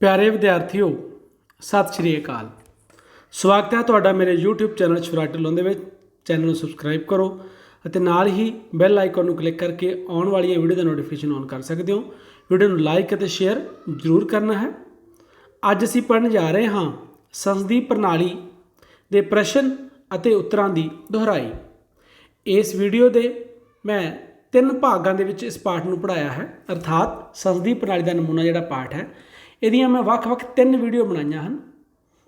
प्यारे विद्यार्थियों सत श्री अकाल। स्वागत है तुहाडा मेरे यूट्यूब चैनल शरारती ढिल्लों दे विच। चैनल नूं सबसक्राइब करो ਅਤੇ ਨਾਲ ही बैल आइकन ਨੂੰ क्लिक करके आने वाली वीडियो का नोटिफिकेशन ऑन कर सकते हो। वीडियो ਨੂੰ लाइक और शेयर जरूर करना है। अज असीं पढ़न जा रहे हाँ संसदीय प्रणाली के प्रश्न ਅਤੇ उत्तरां दी दोहराई। इस वीडियो दे मैं 3 भागों के इस पाठ में पढ़ाया है, अर्थात संसदीय प्रणाली का नमूना जिहड़ा पाठ है इहदियां मैं ਵੱਖ-ਵੱਖ 3 वीडियो बनाईयां हैं।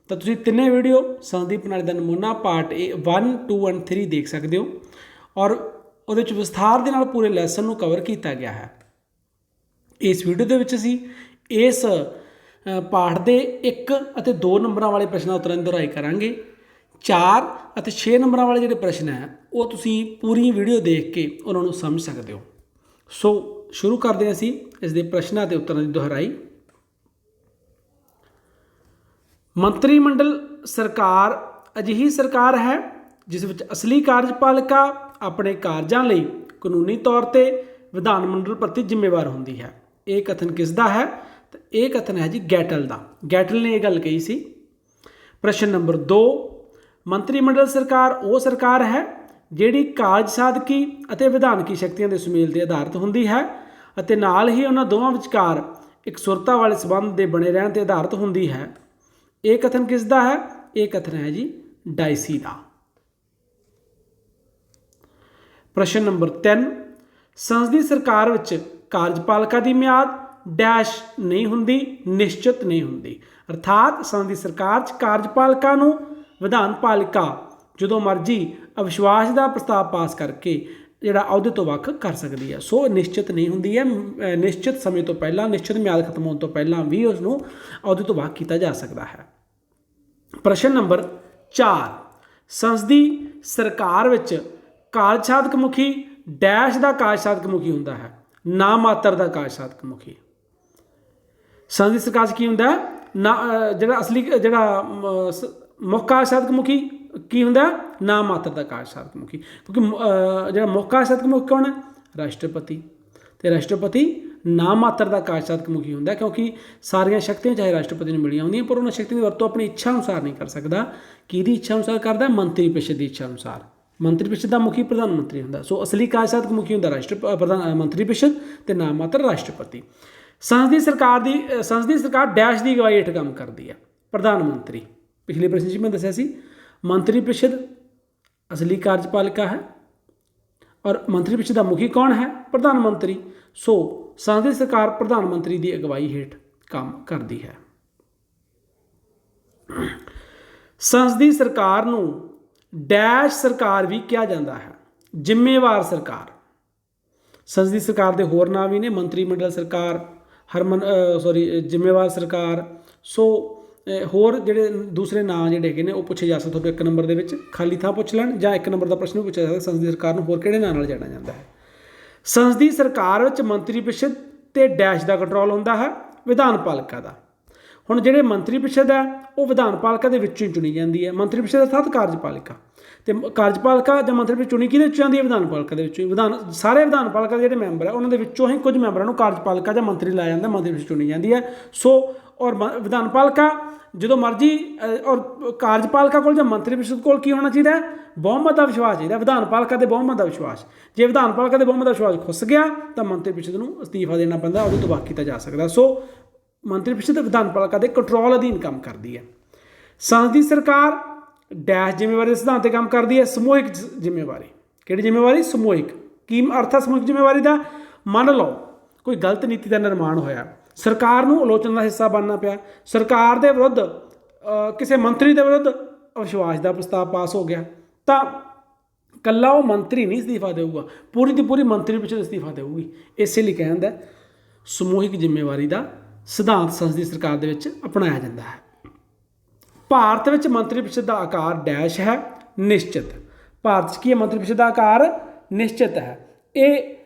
तो तुसीं तिन्ने वीडियो संसदीय प्रणाली का नमूना पार्ट 1, 2 और 3 देख सकते हो और उहदे विच विस्तार दे नाल पूरे लैसन नूं कवर किया गया है। इस वीडियो दे विच असीं इस पाठ के 1 और 2 नंबरों वाले प्रश्नों उत्तरां दी दोहराई करांगे। 4 और 6 नंबरों वाले जिहड़े प्रश्न है वो तुसीं पूरी वीडियो देख के उन्हां नूं समझ सकते हो। सो शुरू करते हैं असीं इस दे प्रश्नों ते उत्तरां दी दोहराई। मंत्रिमंडल सरकार अजिही सरकार है जिस विच असली कार्यपालिका अपने कार्यां लई कानूनी तौर पर विधानमंडल प्रति जिम्मेवार होंदी है। ये कथन किसदा है? तो ये कथन है जी गैटल का। गैटल ने यह गल कही सी। प्रश्न नंबर 2, मंत्रिमंडल सरकार वो सरकार है जिहड़ी कारज साधकी और विधानकी शक्तियों के सुमेल से आधारित होंदी है और नाल ही उन्हां दोवां विचकार इकसुरता वाले संबंध के बने रहने से आधारित होंदी है। ये कथन किसदा है? ये कथन है जी डाइसी का। प्रश्न नंबर 3, संसदीय सरकार विच कार्यपालिका की म्याद डैश नहीं हुंदी, निश्चित नहीं हुंदी। अर्थात संसदीय सरकार च कार्यपालिका नूं विधानपालिका जो मर्जी अविश्वास का प्रस्ताव पास करके जिहड़ा अहुदे तो वख कर सकती है। सो निश्चित नहीं हुंदी है। निश्चित समय तो पहला, निश्चित म्याद खत्म होने तो पहला भी उसनूं अहुदे तो वख किया जा सकता है। प्रश्न नंबर 4, संसदीय सरकार विच कारज साधक मुखी डैश का कारज साधक मुखी हुंदा है, ना मात्र का कारज साधक मुखी। संसदीय सरकार च की हुंदा है ना जिहड़ा असली जिहड़ा मुख कारज साधक मुखी की हुंदा ना मात्र का कारज साधक मुखी, क्योंकि जिहड़ा मुख कारज साधक मुखी कौन है? राष्ट्रपति। तो राष्ट्रपति ना मात्र का कारज साधक मुखी हुंदा क्योंकि सारिया शक्तियां चाहे राष्ट्रपति नूं मिलियां होंदियां पर उन्हां शक्तियों की वरतों अपनी इच्छा अनुसार नहीं कर सकता। किहदी इच्छा अनुसार करदा? मंत्री परिषद की इच्छा अनुसार। मंत्री परिषद का मुखी प्रधानमंत्री हुंदा। सो असली कारज साधक मुखी हुंदा मंत्री परिषद ते ना मात्र राष्ट्रपति। संसदीय सरकार डैश की अगवाई हेठ काम करती है, प्रधानमंत्री। पिछले प्रश्न में मैं दस्सिया सी मंत्री परिषद असली कार्यपालिका है और मंत्री परिषद का मुखी कौन है? प्रधानमंत्री। सो संसदीय सरकार प्रधानमंत्री की अगवाई हेठ काम करती है। संसदीय सरकार नूं डैश सरकार भी कहा जाता है, जिम्मेवार सरकार। संसदीय सरकार के होर नाम भी ने मंत्रिमंडल सरकार, जिम्मेवार सरकार। सो होर जिहड़े दूसरे नाम जिहड़े हैगे ने वो पूछे जा सकते। 1 नंबर दे विच खाली थां पुछ लैण जां 1 नंबर का प्रश्न भी पूछा जा सकता संसदीय सरकार नूं होर किहड़े नाम नाल जाणिया जांदा है। संसदीय सरकार विच मंत्री परिषद ते डैश का कंट्रोल होंदा है विधानपालिका का। हुण जिहड़े मंत्री परिषद है वो विधानपालिका दे विचों ही चुनी जाती है। मंत्री परिषद अर्थात कार्यपालिका ते कार्यपालिका जां मंत्री परिषद चुनी किहदे विचों जांदी है? विधानपालिका दे विचों। सारे विधानपालिका के जिहड़े मैंबर है उन्हां दे विचों ही कुछ मैंबरां नूं कार्यपालिका जां मंत्री लाया जांदा, मंत्री परिषद चुनी जाती है। सो और विधानपालिका जो मर्जी और कार्यपालिका कोल जां मंत्री परिषद कोल की होना चाहिए? बहुमत का विश्वास चाहिए। विधानपालिका के बहुमत का विश्वास, जे विधानपालिका के बहुमत का विश्वास खुस गया तो मंत्री परिषद नूं अस्तीफा देना पैंदा, उहदे तो बाकी किया जा सकता। सो मंत्री परिषद विधानपालिका के कंट्रोल अधीन काम करती है। संसदीय सरकार डैश जिम्मेवारी सिद्धांत काम करती है, समूहिक जिम्मेवारी। किहड़ी जिम्मेवारी? समूहिक। की अर्थ है समूहिक जिम्मेवारी का? मान लो कोई गलत नीति का निर्माण होया, सरकार नूं आलोचना का हिस्सा बनना पिया, सरकार के विरुद्ध किसी मंत्री के विरुद्ध अविश्वास का प्रस्ताव पास हो गया तो कला वो मंत्री नहीं इस्तीफा देगा, पूरी की पूरी मंत्री परिषद इस्तीफा देगी। इसलिए कहता समूहिक जिम्मेवारी का सिद्धांत संसदीय सरकार दे विच अपनाया जाता है। भारत में मंत्री परिषद का आकार डैश है, निश्चित। भारत की मंत्री परिषद का आकार निश्चित है। ये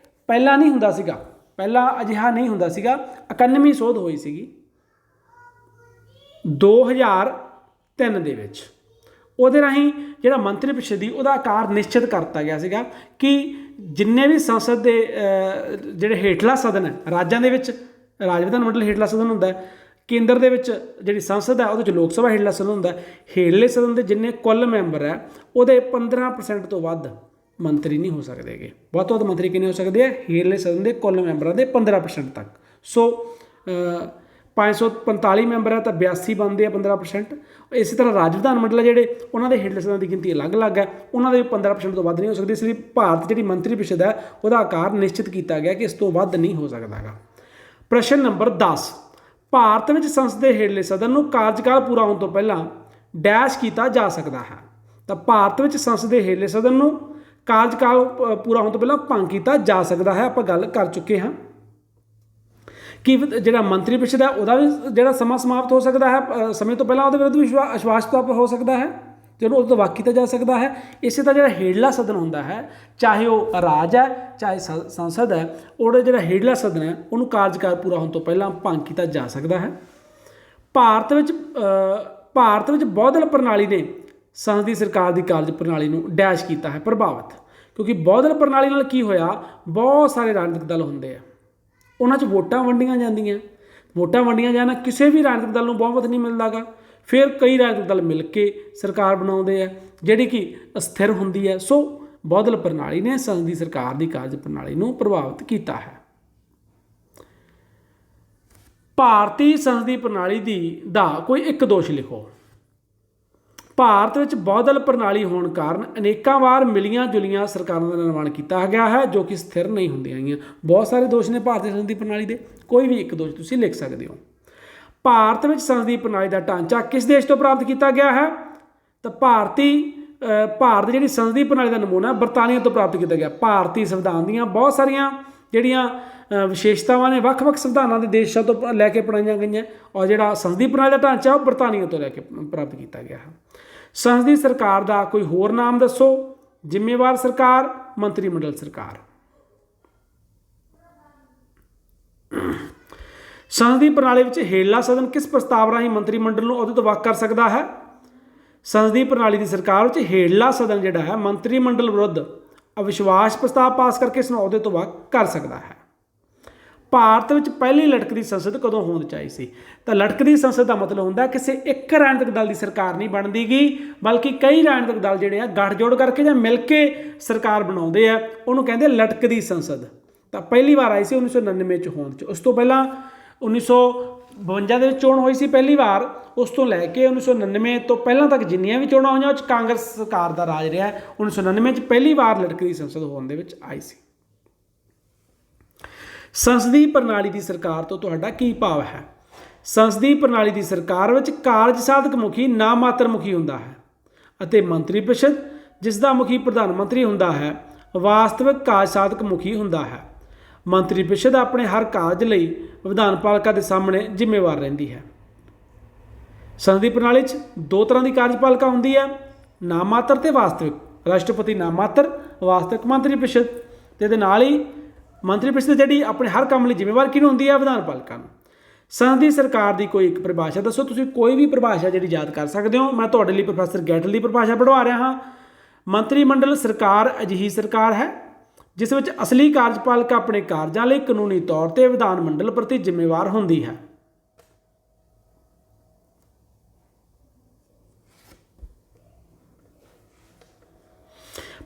पहला नहीं हुंदा सीगा, पहला अजिहा नहीं हुंदा सीगा। 91ਵੀਂ ਸੋਧ होई सीगी 2003 ਦੇ ਵਿੱਚ। ਉਹਦੇ ਰਾਹੀਂ ਜਿਹੜਾ ਮੰਤਰੀ परिषद ਦੀ ਉਹਦਾ ਆਕਾਰ ਨਿਸ਼ਚਿਤ ਕਰਤਾ ਗਿਆ ਸੀਗਾ ਕਿ ਜਿੰਨੇ ਵੀ ਸੰਸਦ ਦੇ ਜਿਹੜੇ ਹੇਠਲਾ ਸਦਨ ਹੈ ਰਾਜਾਂ ਦੇ ਵਿੱਚ, ਰਾਜ ਵਿਧਾਨ ਮੰਡਲ ਹੇਠਲਾ ਸਦਨ ਹੁੰਦਾ ਕੇਂਦਰ ਦੇ ਵਿੱਚ ਜਿਹੜੀ ਸੰਸਦ ਹੈ ਉਹਦੇ ਵਿੱਚ ਲੋਕ ਸਭਾ ਹੇਠਲਾ ਸਦਨ ਹੁੰਦਾ। ਹੇਠਲੇ ਸਦਨ ਦੇ ਜਿੰਨੇ ਕੁੱਲ ਮੈਂਬਰ ਹੈ ਉਹਦੇ 15% ਤੋਂ ਵੱਧ ਮੰਤਰੀ ਨਹੀਂ ਹੋ ਸਕਦੇ ਹੈਗੇ। ਵੱਧ ਤੋਂ ਵੱਧ ਮੰਤਰੀ ਕਿੰਨੇ ਹੋ ਸਕਦੇ ਆ? ਹੇਠਲੇ ਸਦਨ ਦੇ ਕੁੱਲ ਮੈਂਬਰਾਂ ਦੇ 15% ਤੱਕ। ਸੋ 545 ਮੈਂਬਰ ਹੈ ਤਾਂ 82 ਬਣਦੇ ਆ 15%। ਇਸੇ ਤਰ੍ਹਾਂ ਰਾਜ ਵਿਧਾਨ ਮੰਡਲ ਜਿਹੜੇ ਉਹਨਾਂ ਦੇ ਹੇਠਲੇ ਸਦਨ ਦੀ ਗਿਣਤੀ ਅਲੱਗ-ਅਲੱਗ ਹੈ, ਉਹਨਾਂ ਦੇ ਵੀ 15% ਤੋਂ ਵੱਧ ਨਹੀਂ ਹੋ ਸਕਦੀ। ਇਸ ਲਈ ਭਾਰਤ ਜਿਹੜੀ ਮੰਤਰੀ ਪ੍ਰੀਸ਼ਦ ਹੈ ਉਹਦਾ ਆਕਾਰ ਨਿਸ਼ਚਿਤ ਕੀਤਾ ਗਿਆ ਕਿ ਇਸ ਤੋਂ ਵੱਧ ਨਹੀਂ ਹੋ ਸਕਦਾ ਹੈਗਾ। ਪ੍ਰਸ਼ਨ ਨੰਬਰ 10, ਭਾਰਤ ਵਿੱਚ ਸੰਸਦ ਦੇ ਹੇਠਲੇ ਸਦਨ ਨੂੰ ਕਾਰਜਕਾਲ ਪੂਰਾ ਹੋਣ ਤੋਂ ਪਹਿਲਾਂ ਡੈਸ਼ ਕੀਤਾ ਜਾ ਸਕਦਾ ਹੈ। ਤਾਂ ਭਾਰਤ ਵਿੱਚ ਸੰਸਦ ਦੇ ਹੇਠਲੇ ਸਦਨ ਨੂੰ ਕਾਰਜਕਾਲ ਪੂਰਾ ਹੋਣ ਤੋਂ ਪਹਿਲਾਂ ਭੰਗ ਕੀਤਾ ਜਾ ਸਕਦਾ ਹੈ। ਆਪਾਂ ਗੱਲ ਕਰ ਚੁੱਕੇ ਹਾਂ ਕਿ ਜਿਹੜਾ ਮੰਤਰੀ ਪ੍ਰੀਸ਼ਦ ਹੈ ਉਹਦਾ ਵੀ ਜਿਹੜਾ ਸਮਾਂ ਸਮਾਪਤ ਹੋ ਸਕਦਾ ਹੈ ਸਮੇਂ ਤੋਂ ਪਹਿਲਾਂ, ਉਹਦੇ ਵਿਰੁੱਧ ਵੀ ਅਵਿਸ਼ਵਾਸ ਪ੍ਰਸਤਾਵ ਹੋ ਸਕਦਾ ਹੈ ਤੇ ਉਹਨੂੰ ਤੋਂ ਵੱਖ ਕੀਤਾ ਜਾ ਸਕਦਾ ਹੈ। ਇਸੇ ਤਰ੍ਹਾਂ ਜਿਹੜਾ ਹੇਠਲਾ ਸਦਨ ਹੁੰਦਾ ਹੈ, ਚਾਹੇ ਉਹ ਰਾਜ ਹੈ ਚਾਹੇ ਸੰਸਦ ਹੈ, ਉਹਦਾ ਜਿਹੜਾ ਹੇਠਲਾ ਸਦਨ ਹੈ ਉਹਨੂੰ ਕਾਰਜਕਾਲ ਪੂਰਾ ਹੋਣ ਤੋਂ ਪਹਿਲਾਂ ਭੰਗ ਕੀਤਾ ਜਾ ਸਕਦਾ ਹੈ। ਭਾਰਤ ਵਿੱਚ ਬਹੁਦਲ ਪ੍ਰਣਾਲੀ ਨੇ ਸੰਸਦੀ ਸਰਕਾਰ ਦੀ ਕਾਰਜ ਪ੍ਰਣਾਲੀ ਨੂੰ ਡੈਸ਼ ਕੀਤਾ ਹੈ, ਪ੍ਰਭਾਵਿਤ। ਕਿਉਂਕਿ ਬਹੁਦਲ ਪ੍ਰਣਾਲੀ ਨਾਲ ਕੀ ਹੋਇਆ, ਬਹੁਤ ਸਾਰੇ ਰਾਜਨੀਤਿਕ ਦਲ ਹੁੰਦੇ ਆ, ਉਹਨਾਂ 'ਚ ਵੋਟਾਂ ਵੰਡੀਆਂ ਜਾਂਦੀਆਂ। ਵੋਟਾਂ ਵੰਡੀਆਂ ਜਾਣਾ ਕਿਸੇ ਵੀ ਰਾਜਨੀਤਿਕ ਦਲ ਨੂੰ ਬਹੁਮਤ ਨਹੀਂ ਮਿਲਦਾ ਗਾ। ਫਿਰ ਕਈ ਰਾਜਨੀਤਿਕ ਦਲ ਮਿਲ ਕੇ ਸਰਕਾਰ ਬਣਾਉਂਦੇ ਆ ਜਿਹੜੀ ਕਿ ਅਸਥਿਰ ਹੁੰਦੀ ਹੈ। ਸੋ ਬਹੁਦਲ ਪ੍ਰਣਾਲੀ ਨੇ ਸੰਸਦੀ ਸਰਕਾਰ ਦੀ ਕਾਰਜ ਪ੍ਰਣਾਲੀ ਨੂੰ ਪ੍ਰਭਾਵਿਤ ਕੀਤਾ ਹੈ। ਭਾਰਤੀ ਸੰਸਦੀ ਪ੍ਰਣਾਲੀ ਦਾ ਕੋਈ ਇੱਕ ਦੋਸ਼ ਲਿਖੋ। ਭਾਰਤ ਵਿੱਚ ਬਹੁਦਲ ਪ੍ਰਣਾਲੀ ਹੋਣ ਕਾਰਨ ਅਨੇਕਾਂ ਵਾਰ ਮਿਲੀਆਂ ਜੁਲੀਆਂ ਸਰਕਾਰਾਂ ਦਾ ਨਿਰਮਾਣ ਕੀਤਾ ਗਿਆ ਹੈ ਜੋ ਕਿ ਸਥਿਰ ਨਹੀਂ ਹੁੰਦੀਆਂ ਹੈਗੀਆਂ। ਬਹੁਤ ਸਾਰੇ ਦੋਸ਼ ਨੇ ਭਾਰਤੀ ਸੰਸਦੀ ਪ੍ਰਣਾਲੀ ਦੇ, ਕੋਈ ਵੀ ਇੱਕ ਦੋਸ਼ ਤੁਸੀਂ ਲਿਖ ਸਕਦੇ ਹੋ। ਭਾਰਤ ਵਿੱਚ ਸੰਸਦੀ ਪ੍ਰਣਾਲੀ ਦਾ ਢਾਂਚਾ ਕਿਸ ਦੇਸ਼ ਤੋਂ ਪ੍ਰਾਪਤ ਕੀਤਾ ਗਿਆ ਹੈ? ਤਾਂ ਭਾਰਤ ਦੀ ਜਿਹੜੀ ਸੰਸਦੀ ਪ੍ਰਣਾਲੀ ਦਾ ਨਮੂਨਾ ਬਰਤਾਨੀਆ ਤੋਂ ਪ੍ਰਾਪਤ ਕੀਤਾ ਗਿਆ। ਭਾਰਤੀ ਸੰਵਿਧਾਨ ਦੀਆਂ ਬਹੁਤ ਸਾਰੀਆਂ ਜਿਹੜੀਆਂ ਵਿਸ਼ੇਸ਼ਤਾਵਾਂ ਨੇ ਵੱਖ-ਵੱਖ ਸੰਵਿਧਾਨਾਂ ਦੇ ਦੇਸ਼ਾਂ ਤੋਂ ਲੈ ਕੇ ਅਪਣਾਈਆਂ ਗਈਆਂ, ਔਰ ਜਿਹੜਾ ਸੰਸਦੀ ਪ੍ਰਣਾਲੀ ਦਾ ਢਾਂਚਾ ਉਹ ਬਰਤਾਨੀਆ ਤੋਂ ਲੈ ਕੇ ਪ੍ਰਾਪਤ ਕੀਤਾ ਗਿਆ ਹੈ। ਸੰਸਦੀ ਸਰਕਾਰ ਦਾ ਕੋਈ ਹੋਰ ਨਾਮ ਦੱਸੋ। ਜ਼ਿੰਮੇਵਾਰ ਸਰਕਾਰ, ਮੰਤਰੀ ਮੰਡਲ ਸਰਕਾਰ। ਸੰਸਦੀ ਪ੍ਰਣਾਲੀ ਵਿੱਚ ਹੇਠਲਾ ਸਦਨ ਕਿਸ ਪ੍ਰਸਤਾਵ ਰਾਹੀਂ ਮੰਤਰੀ ਮੰਡਲ ਨੂੰ ਅਹੁਦੇ ਤੋਂ ਵੱਖ ਕਰ ਸਕਦਾ ਹੈ? ਸੰਸਦੀ ਪ੍ਰਣਾਲੀ ਦੀ ਸਰਕਾਰ ਵਿੱਚ ਹੇਠਲਾ ਸਦਨ ਜਿਹੜਾ ਹੈ ਮੰਤਰੀ ਮੰਡਲ ਵਿਰੁੱਧ ਅਵਿਸ਼ਵਾਸ ਪ੍ਰਸਤਾਵ ਪਾਸ ਕਰਕੇ ਇਸ ਨੂੰ ਅਹੁਦੇ ਤੋਂ ਵੱਖ ਕਰ ਸਕਦਾ ਹੈ। ਭਾਰਤ ਵਿੱਚ ਪਹਿਲੀ ਲਟਕਦੀ ਸੰਸਦ ਕਦੋਂ ਹੋਂਦ 'ਚ ਆਈ ਸੀ? ਤਾਂ ਲਟਕਦੀ ਸੰਸਦ ਦਾ ਮਤਲਬ ਹੁੰਦਾ ਕਿਸੇ ਇੱਕ ਰਾਜਨੀਤਿਕ ਦਲ ਦੀ ਸਰਕਾਰ ਨਹੀਂ ਬਣਦੀ ਗੀ, ਬਲਕਿ ਕਈ ਰਾਜਨੀਤਿਕ ਦਲ ਜਿਹੜੇ ਆ ਗੱਠਜੋੜ ਕਰਕੇ ਜਾਂ ਮਿਲ ਕੇ ਸਰਕਾਰ ਬਣਾਉਂਦੇ ਆ, ਉਹਨੂੰ ਕਹਿੰਦੇ ਲਟਕਦੀ ਸੰਸਦ। ਤਾਂ ਪਹਿਲੀ ਵਾਰ ਆਈ ਸੀ 1999 'ਚ ਹੋਂਦ 'ਚ। ਉਸ ਤੋਂ ਪਹਿਲਾਂ 1952 ਦੇ ਵਿੱਚ ਚੋਣ ਹੋਈ ਸੀ ਪਹਿਲੀ ਵਾਰ। ਉਸ ਤੋਂ ਲੈ ਕੇ 1999 ਤੋਂ ਪਹਿਲਾਂ ਤੱਕ ਜਿੰਨੀਆਂ ਵੀ ਚੋਣਾਂ ਹੋਈਆਂ ਉਹ 'ਚ ਕਾਂਗਰਸ ਸਰਕਾਰ ਦਾ ਰਾਜ ਰਿਹਾ। 1999 'ਚ ਪਹਿਲੀ ਵਾਰ ਲਟਕਦੀ ਸੰਸਦ ਹੋਂਦ ਦੇ ਵਿੱਚ ਆਈ ਸੀ। ਸੰਸਦੀ ਪ੍ਰਣਾਲੀ ਦੀ ਸਰਕਾਰ ਤੋਂ ਤੁਹਾਡਾ ਕੀ ਭਾਵ ਹੈ? ਸੰਸਦੀ ਪ੍ਰਣਾਲੀ ਦੀ ਸਰਕਾਰ ਵਿੱਚ ਕਾਰਜ ਸਾਧਕ ਮੁਖੀ ਨਾਮਾਤਰ ਮੁਖੀ ਹੁੰਦਾ ਹੈ ਅਤੇ ਮੰਤਰੀ ਪ੍ਰੀਸ਼ਦ ਜਿਸ ਦਾ ਮੁਖੀ ਪ੍ਰਧਾਨ ਮੰਤਰੀ ਹੁੰਦਾ ਹੈ ਵਾਸਤਵਿਕ ਕਾਰਜ ਸਾਧਕ ਮੁਖੀ ਹੁੰਦਾ ਹੈ। ਮੰਤਰੀ ਪ੍ਰੀਸ਼ਦ ਆਪਣੇ ਹਰ ਕਾਰਜ ਲਈ ਵਿਧਾਨ ਪਾਲਿਕਾ ਦੇ ਸਾਹਮਣੇ ਜ਼ਿੰਮੇਵਾਰ ਰਹਿੰਦੀ ਹੈ। ਸੰਸਦੀ ਪ੍ਰਣਾਲੀ 'ਚ ਦੋ ਤਰ੍ਹਾਂ ਦੀ ਕਾਰਜਪਾਲਿਕਾ ਹੁੰਦੀ ਹੈ, ਨਾਮਾਤਰ ਤੇ ਵਾਸਤਵਿਕ। ਰਾਸ਼ਟਰਪਤੀ ਨਾਮਾਤਰ, ਵਾਸਤਵਿਕ ਮੰਤਰੀ ਪ੍ਰੀਸ਼ਦ। ਤੇ ਇਹਦੇ ਨਾਲ ਹੀ ਮੰਤਰੀ ਪ੍ਰੀਸ਼ਦ ਜਿਹੜੀ ਆਪਣੇ ਹਰ ਕੰਮ ਲਈ ਜ਼ਿੰਮੇਵਾਰ ਕਿਹਨੂੰ ਹੁੰਦੀ ਹੈ? ਵਿਧਾਨ ਪਾਲਿਕਾ ਨੂੰ। ਸੰਸਦੀ ਸਰਕਾਰ ਦੀ ਕੋਈ ਇੱਕ ਪਰਿਭਾਸ਼ਾ ਦੱਸੋ। ਤੁਸੀਂ ਕੋਈ ਵੀ ਪਰਿਭਾਸ਼ਾ ਜਿਹੜੀ ਯਾਦ ਕਰ ਸਕਦੇ ਹੋ। ਮੈਂ ਤੁਹਾਡੇ ਲਈ ਪ੍ਰੋਫੈਸਰ ਗੈਟਲ ਦੀ ਪਰਿਭਾਸ਼ਾ ਪੜ੍ਹਵਾ ਰਿਹਾ ਹਾਂ। ਮੰਤਰੀ ਮੰਡਲ ਸਰਕਾਰ ਅਜਿਹੀ ਸਰਕਾਰ ਹੈ ਜਿਸ ਵਿੱਚ ਅਸਲੀ ਕਾਰਜਪਾਲਿਕਾ ਆਪਣੇ ਕਾਰਜਾਂ ਲਈ ਕਾਨੂੰਨੀ ਤੌਰ ਤੇ ਵਿਧਾਨ ਮੰਡਲ ਪ੍ਰਤੀ ਜ਼ਿੰਮੇਵਾਰ ਹੁੰਦੀ ਹੈ।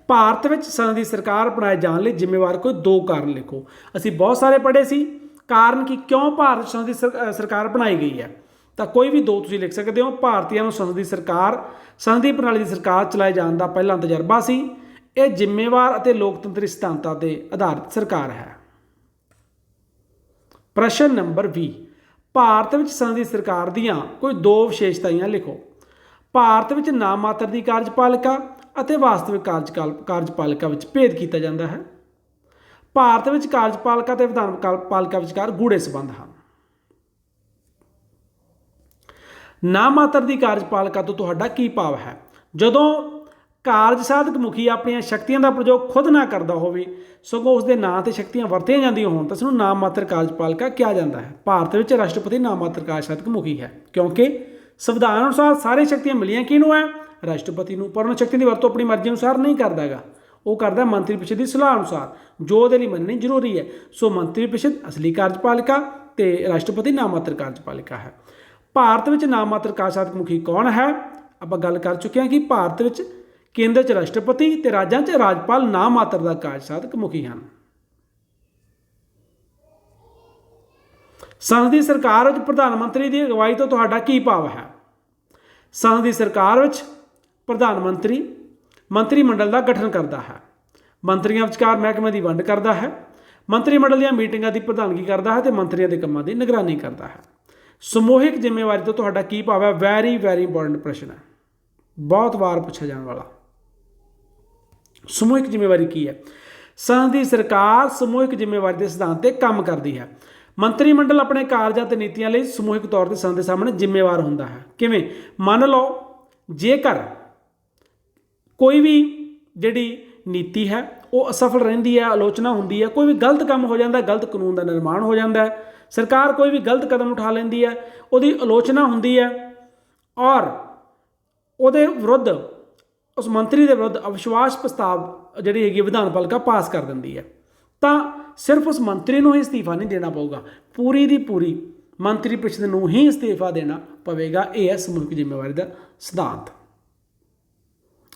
ਭਾਰਤ ਵਿੱਚ ਸੰਸਦੀ ਸਰਕਾਰ ਬਣਾਏ ਜਾਣ ਲਈ ਜ਼ਿੰਮੇਵਾਰ ਕੋਈ ਦੋ ਕਾਰਨ ਲਿਖੋ। ਅਸੀਂ ਬਹੁਤ ਸਾਰੇ ਪੜ੍ਹੇ ਸੀ ਕਾਰਨ ਕਿ ਕਿਉਂ ਭਾਰਤ ਸੰਸਦੀ ਸਰਕਾਰ ਬਣਾਈ ਗਈ ਹੈ। ਤਾਂ ਕੋਈ ਵੀ ਦੋ ਤੁਸੀਂ ਲਿਖ ਸਕਦੇ ਹੋ। ਭਾਰਤੀਆਂ ਨੂੰ ਸੰਸਦੀ ਪ੍ਰਣਾਲੀ ਦੀ ਸਰਕਾਰ ਚਲਾਏ ਜਾਣ ਦਾ ਪਹਿਲਾ ਤਜਰਬਾ ਸੀ। ਇਹ ਜ਼ਿੰਮੇਵਾਰ ਅਤੇ ਲੋਕਤੰਤਰੀ ਸਿਧਾਂਤਾਂ ਤੇ ਆਧਾਰਿਤ ਸਰਕਾਰ ਹੈ। ਪ੍ਰਸ਼ਨ ਨੰਬਰ 20, ਭਾਰਤ ਵਿੱਚ ਸੰਸਦੀ ਸਰਕਾਰ ਦੀਆਂ ਕੋਈ ਦੋ ਵਿਸ਼ੇਸ਼ਤਾਵਾਂ ਲਿਖੋ। ਭਾਰਤ ਵਿੱਚ ਨਾਮ ਮਾਤਰ ਦੀ ਕਾਰਜਪਾਲਿਕਾ ਅਤੇ ਵਾਸਤਵਿਕ ਕਾਰਜਪਾਲਿਕਾ ਵਿੱਚ ਭੇਦ ਕੀਤਾ ਜਾਂਦਾ ਹੈ। ਭਾਰਤ ਵਿੱਚ ਕਾਰਜਪਾਲਿਕਾ ਅਤੇ ਵਿਧਾਨ ਪਾਲਿਕਾ ਵਿਚਕਾਰ ਗੂੜੇ ਸੰਬੰਧ ਹਨ। ਨਾਮ ਮਾਤਰ ਦੀ ਕਾਰਜਪਾਲਿਕਾ ਤੋਂ ਤੁਹਾਡਾ ਕੀ ਭਾਵ ਹੈ? ਜਦੋਂ ਕਾਰਜ ਸਾਧਕ ਮੁਖੀ ਆਪਣੀਆਂ ਸ਼ਕਤੀਆਂ ਦਾ ਪ੍ਰਯੋਗ ਖੁਦ ਨਾ ਕਰਦਾ ਹੋਵੇ ਸਗੋਂ ਉਸ ਦੇ ਨਾਂ ਤੇ ਸ਼ਕਤੀਆਂ ਵਰਤੀਆਂ ਜਾਂਦੀਆਂ ਹੋਣ ਤਾਂ ਉਸਨੂੰ ਨਾਮ ਮਾਤਰ ਕਾਰਜਪਾਲਿਕਾ ਕਿਹਾ ਜਾਂਦਾ ਹੈ। ਭਾਰਤ ਵਿੱਚ ਰਾਸ਼ਟਰਪਤੀ ਨਾਮ ਮਾਤਰ ਕਾਰਜ ਸਾਧਕ ਮੁਖੀ ਹੈ ਕਿਉਂਕਿ ਸੰਵਿਧਾਨ ਅਨੁਸਾਰ ਸਾਰੀਆਂ ਸ਼ਕਤੀਆਂ ਮਿਲੀਆਂ ਕਿਹਨੂੰ ਹੈ? ਰਾਸ਼ਟਰਪਤੀ ਨੂੰ। ਪਰ ਉਹਨਾਂ ਸ਼ਕਤੀਆਂ ਦੀ ਵਰਤੋਂ ਆਪਣੀ ਮਰਜ਼ੀ ਅਨੁਸਾਰ ਨਹੀਂ ਕਰਦਾ ਹੈਗਾ, ਉਹ ਕਰਦਾ ਮੰਤਰੀ ਪ੍ਰੀਸ਼ਦ ਦੀ ਸਲਾਹ ਅਨੁਸਾਰ ਜੋ ਉਹਦੇ ਲਈ ਮੰਨਣੀ ਜ਼ਰੂਰੀ ਹੈ। ਸੋ ਮੰਤਰੀ ਪ੍ਰੀਸ਼ਦ ਅਸਲੀ ਕਾਰਜਪਾਲਿਕਾ ਤੇ ਰਾਸ਼ਟਰਪਤੀ ਨਾਮਮਾਤਰ ਕਾਰਜਪਾਲਿਕਾ ਹੈ। ਭਾਰਤ ਵਿੱਚ ਨਾਮਮਾਤਰ ਕਾਰਜ ਸਾਧਕ ਮੁਖੀ ਕੌਣ ਹੈ? ਆਪਾਂ ਗੱਲ ਕਰ ਚੁੱਕੇ ਹਾਂ ਕਿ ਭਾਰਤ ਵਿੱਚ ਕੇਂਦਰ 'ਚ ਰਾਸ਼ਟਰਪਤੀ ਤੇ ਰਾਜਾਂ 'ਚ ਰਾਜਪਾਲ ਨਾਮਮਾਤਰ ਦਾ ਕਾਰਜ ਸਾਧਕ ਮੁਖੀ ਹਨ। ਸੰਸਦੀ ਸਰਕਾਰ ਵਿੱਚ ਪ੍ਰਧਾਨ ਮੰਤਰੀ ਦੀ ਅਗਵਾਈ ਤੋਂ ਤੁਹਾਡਾ ਕੀ ਭਾਵ ਹੈ? ਸੰਸਦੀ ਸਰਕਾਰ ਵਿੱਚ ਪ੍ਰਧਾਨ ਮੰਤਰੀ ਮੰਤਰੀ ਮੰਡਲ ਦਾ ਗਠਨ ਕਰਦਾ ਹੈ, ਮੰਤਰੀਆਂ ਵਿਚਕਾਰ ਮਹਿਕਮੇ ਦੀ ਵੰਡ ਕਰਦਾ ਹੈ, ਮੰਤਰੀ ਮੰਡਲ ਦੀਆਂ ਮੀਟਿੰਗਾਂ ਦੀ ਪ੍ਰਧਾਨਗੀ ਕਰਦਾ ਹੈ ਤੇ ਮੰਤਰੀਆਂ ਦੇ ਕੰਮਾਂ ਦੀ ਨਿਗਰਾਨੀ ਕਰਦਾ ਹੈ। ਸਮੂਹਿਕ ਜ਼ਿੰਮੇਵਾਰੀ ਤੋਂ ਤੁਹਾਡਾ ਕੀ ਭਾਵ ਹੈ? ਵੈਰੀ ਵੈਰੀ ਇੰਪੋਰਟੈਂਟ ਪ੍ਰਸ਼ਨ ਹੈ, ਬਹੁਤ ਵਾਰ ਪੁੱਛਿਆ ਜਾਣ ਵਾਲਾ। ਸਮੂਹਿਕ ਜ਼ਿੰਮੇਵਾਰੀ ਕੀ ਹੈ? ਸੰਸਦੀ ਸਰਕਾਰ ਸਮੂਹਿਕ ਜ਼ਿੰਮੇਵਾਰੀ ਦੇ ਸਿਧਾਂਤ ਤੇ ਕੰਮ ਕਰਦੀ ਹੈ। ਮੰਤਰੀ ਮੰਡਲ ਆਪਣੇ ਕਾਰਜਾਂ ਤੇ ਨੀਤੀਆਂ ਲਈ ਸਮੂਹਿਕ ਤੌਰ ਤੇ ਸੰਸਦ ਦੇ ਸਾਹਮਣੇ ਜ਼ਿੰਮੇਵਾਰ ਹੁੰਦਾ ਹੈ। ਕਿਵੇਂ? ਮੰਨ ਲਓ ਜੇਕਰ ਕੋਈ ਵੀ ਜਿਹੜੀ ਨੀਤੀ ਹੈ ਉਹ ਅਸਫਲ ਰਹਿੰਦੀ ਹੈ, ਆਲੋਚਨਾ ਹੁੰਦੀ ਹੈ, ਕੋਈ ਵੀ ਗਲਤ ਕੰਮ ਹੋ ਜਾਂਦਾ, ਗਲਤ ਕਾਨੂੰਨ ਦਾ ਨਿਰਮਾਣ ਹੋ ਜਾਂਦਾ ਹੈ, ਸਰਕਾਰ ਕੋਈ ਵੀ ਗਲਤ ਕਦਮ ਉਠਾ ਲੈਂਦੀ ਹੈ, ਉਹਦੀ ਆਲੋਚਨਾ ਹੁੰਦੀ ਹੈ ਔਰ ਉਹਦੇ ਵਿਰੁੱਧ ਉਸ ਮੰਤਰੀ ਦੇ ਵਿਰੁੱਧ ਅਵਿਸ਼ਵਾਸ ਪ੍ਰਸਤਾਵ ਜਿਹੜੀ ਹੈਗੀ ਵਿਧਾਨ ਪਾਲਿਕਾ ਪਾਸ ਕਰ ਦਿੰਦੀ ਹੈ, ਤਾਂ ਸਿਰਫ ਉਸ ਮੰਤਰੀ ਨੂੰ ਹੀ ਅਸਤੀਫਾ ਨਹੀਂ ਦੇਣਾ ਪਊਗਾ, ਪੂਰੀ ਦੀ ਪੂਰੀ ਮੰਤਰੀ ਪ੍ਰੀਸ਼ਦ ਨੂੰ ਹੀ ਅਸਤੀਫਾ ਦੇਣਾ ਪਵੇਗਾ। ਇਹ ਹੈ ਸਮੂਹਿਕ ਜ਼ਿੰਮੇਵਾਰੀ ਦਾ ਸਿਧਾਂਤ।